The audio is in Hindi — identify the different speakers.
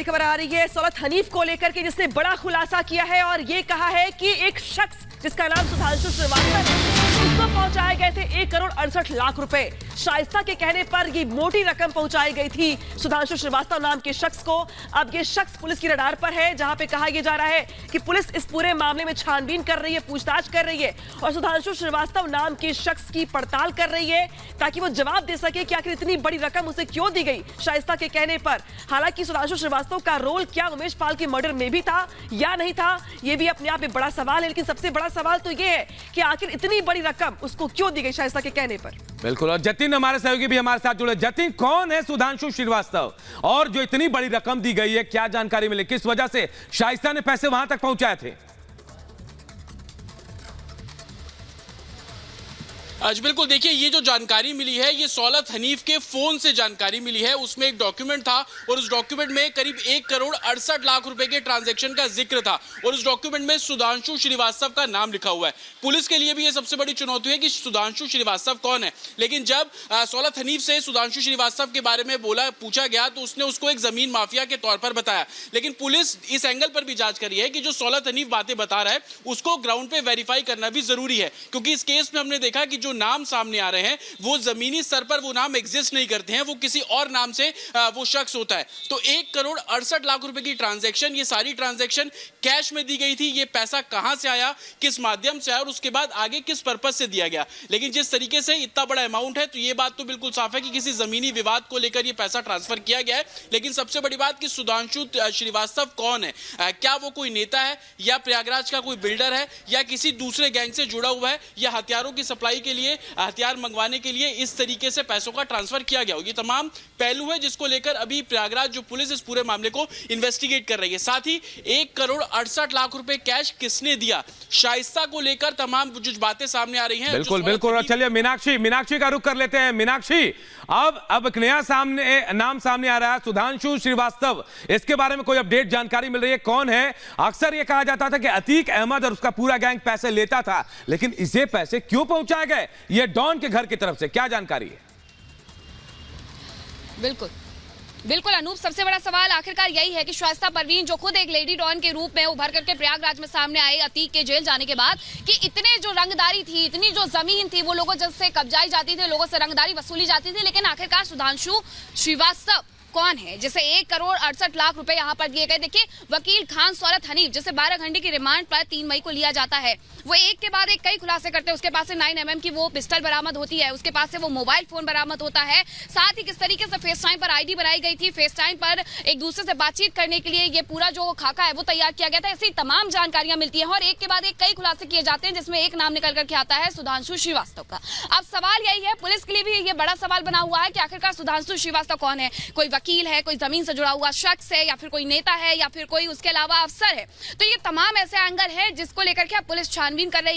Speaker 1: खबर आ रही है सौलत हनीफ को लेकर के, जिसने बड़ा खुलासा किया है और ये कहा है कि एक शख्स जिसका नाम सुधांशु श्रीवास्तव है, उसको पहुंचाए गए थे 1,68,00,000 रुपए। शाइस्ता के कहने पर ये मोटी रकम पहुंचाई गई थी सुधांशु श्रीवास्तव नाम के शख्स को। अब ये शख्स पुलिस की रडार पर है, जहां पे कहा यह जा रहा है कि पुलिस इस पूरे मामले में छानबीन कर रही है, पूछताछ कर रही है और सुधांशु श्रीवास्तव नाम के शख्स की पड़ताल कर रही है ताकि वो जवाब दे सके कि आखिर इतनी बड़ी रकम उसे क्यों दी गई शाइस्ता के कहने पर। हालांकि सुधांशु श्रीवास्तव का रोल क्या उमेश पाल के मर्डर में भी था या नहीं था, यह भी अपने आप में बड़ा सवाल है। लेकिन सबसे बड़ा सवाल तो यह है कि आखिर इतनी बड़ी रकम उसको क्यों दी गई शाइस्ता के कहने पर।
Speaker 2: बिल्कुल, और जतिन हमारे सहयोगी भी हमारे साथ जुड़े। जतिन, कौन है सुधांशु श्रीवास्तव और जो इतनी बड़ी रकम दी गई है, क्या जानकारी मिली, किस वजह से शाइस्ता ने पैसे वहां तक पहुंचाए थे?
Speaker 3: आज बिल्कुल देखिए, ये जो जानकारी मिली है ये सौलत हनीफ के फोन से जानकारी मिली है। उसमें एक डॉक्यूमेंट था और उस डॉक्यूमेंट में करीब 1,68,00,000 रुपए के ट्रांजैक्शन का जिक्र था और उस डॉक्यूमेंट में सुधांशु श्रीवास्तव का नाम लिखा हुआ है। पुलिस के लिए भी ये सबसे बड़ी चुनौती है कि सुधांशु श्रीवास्तव कौन है। लेकिन जब सौलत हनीफ से सुधांशु श्रीवास्तव के बारे में पूछा गया तो उसने उसको एक जमीन माफिया के तौर पर बताया। लेकिन पुलिस इस एंगल पर भी जांच कर रही है कि जो सौलत हनीफ बातें बता रहा है उसको ग्राउंड पे वेरीफाई करना भी जरूरी है, क्योंकि इस केस में हमने देखा कि जो नाम सामने आ रहे हैं वो जमीनी स्तर पर वो नाम एग्जिस्ट नहीं करते हैं, वो किसी और नाम से वो शख्स होता है। तो 1,68,00,000 रुपए की ट्रांजैक्शन, ये सारी ट्रांजैक्शन कैश में दी गई थी। ये पैसा कहां से आया, किस माध्यम से आया और उसके बाद आगे किस पर्पस से दिया गया। लेकिन जिस तरीके से इतना बड़ा अमाउंट है तो ये बात तो बिल्कुल साफ है कि किसी जमीनी विवाद को लेकर ये पैसा ट्रांसफर किया गया है। लेकिन सबसे बड़ी बात कि सुधांशु श्रीवास्तव कौन है, क्या वो कोई नेता है या प्रयागराज का कोई बिल्डर है या किसी दूसरे गैंग से जुड़ा हुआ है या हथियारों की सप्लाई के लिए, हथियार मंगवाने के लिए इस तरीके से पैसों का ट्रांसफर किया गया हो। ये तमाम पहलू है जिसको लेकर अभी प्रयागराज जो पुलिस इस पूरे मामले को इन्वेस्टिगेट कर रही है। साथ ही 1,68,00,000 रुपए कैश किसने दिया, शाइस्ता को लेकर तमाम जो बातें सामने आ रही हैं।
Speaker 2: बिल्कुल बिल्कुल, चलिए मीनाक्षी का रुख कर लेते हैं। मीनाक्षी, अब एक नया नाम सामने आ रहा है, सुधांशु श्रीवास्तव। इसके बारे में कोई अपडेट जानकारी मिल रही है, कौन है? अक्सर यह कहा जाता था कि अतीक अहमद और उसका पूरा गैंग पैसे लेता था, लेकिन इसे पैसे क्यों पहुंचाए गए ये डॉन के घर की तरफ से, क्या जानकारी है?
Speaker 4: बिल्कुल अनूप, सबसे बड़ा सवाल आखिरकार यही है कि शाइस्ता परवीन जो खुद एक लेडी डॉन के रूप में उभर करके प्रयागराज में सामने आए अतीक के जेल जाने के बाद, कि इतने जो रंगदारी थी, इतनी जो जमीन थी वो लोगों से कब्जाई जाती थी, लोगों से रंगदारी वसूली जाती थी, लेकिन आखिरकार सुधांशु श्रीवास्तव कौन है जिसे 1,68,00,000 रुपए यहाँ पर दिए गए। देखिए, वकील खान सौलत हनीफ जिसे 12 घंटे की रिमांड पर 3 मई को लिया जाता है, वो एक के बाद एक कई खुलासे करते हैं। उसके पास से 9mm की वो पिस्टल बरामद होती है, उसके पास से वो मोबाइल फोन बरामद होता है, साथ ही किस तरीके से फेस टाइम पर आईडी बनाई गई थी, फेस टाइम पर एक दूसरे से बातचीत करने के लिए ये पूरा जो खाका है वो तैयार किया गया था। ऐसी तमाम जानकारियां मिलती है और एक के बाद एक कई खुलासे किए जाते हैं, जिसमें एक नाम निकल करके आता है सुधांशु श्रीवास्तव का। अब सवाल यही है, पुलिस के लिए भी ये बड़ा सवाल बना हुआ है कि आखिरकार सुधांशु श्रीवास्तव कौन है। कोई वकील है, कोई जमीन से जुड़ा हुआ शख्स है, या फिर कोई नेता है, या फिर कोई उसके अलावा अफसर है। तो ये तमाम ऐसे एंगल है जिसको लेकर के पुलिस छानबीन कर रही है।